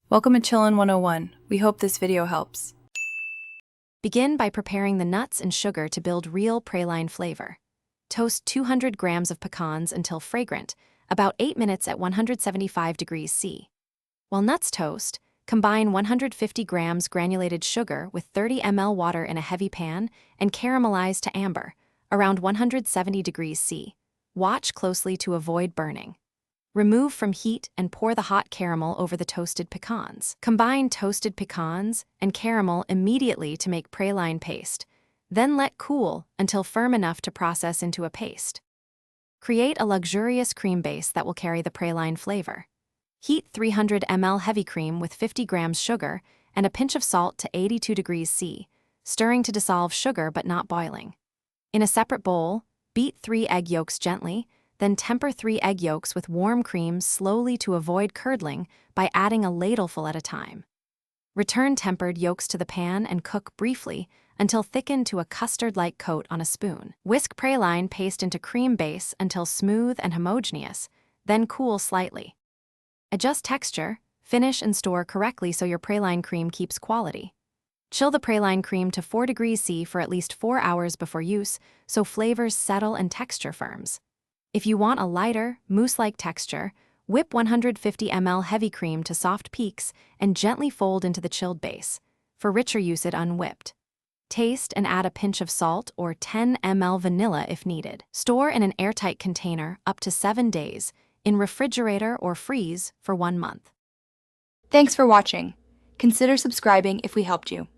Welcome to Chillin' 101. We hope this video helps. Begin by preparing the nuts and sugar to build real praline flavor. Toast 200 grams of pecans until fragrant, about 8 minutes at 175 degrees C. While nuts toast, combine 150 grams granulated sugar with 30 ml water in a heavy pan and caramelize to amber, around 170 degrees C. Watch closely to avoid burning. Remove from heat and pour the hot caramel over the toasted pecans. Combine toasted pecans and caramel immediately to make praline paste. Then let cool until firm enough to process into a paste. Create a luxurious cream base that will carry the praline flavor. Heat 300 ml heavy cream with 50 grams sugar and a pinch of salt to 82 degrees C, stirring to dissolve sugar but not boiling. In a separate bowl, beat 3 egg yolks gently, then temper 3 egg yolks with warm cream slowly to avoid curdling by adding a ladleful at a time. Return tempered yolks to the pan and cook briefly until thickened to a custard-like coat on a spoon. Whisk praline paste into cream base until smooth and homogeneous, then cool slightly. Adjust texture, finish and store correctly so your praline cream keeps quality. Chill the praline cream to 4 degrees C for at least 4 hours before use so flavors settle and texture firms. If you want a lighter, mousse-like texture, whip 150 ml heavy cream to soft peaks and gently fold into the chilled base. For richer use it unwhipped. Taste and add a pinch of salt or 10 ml vanilla if needed. Store in an airtight container up to 7 days, in refrigerator or freeze for 1 month. Thanks for watching. Consider subscribing if we helped you.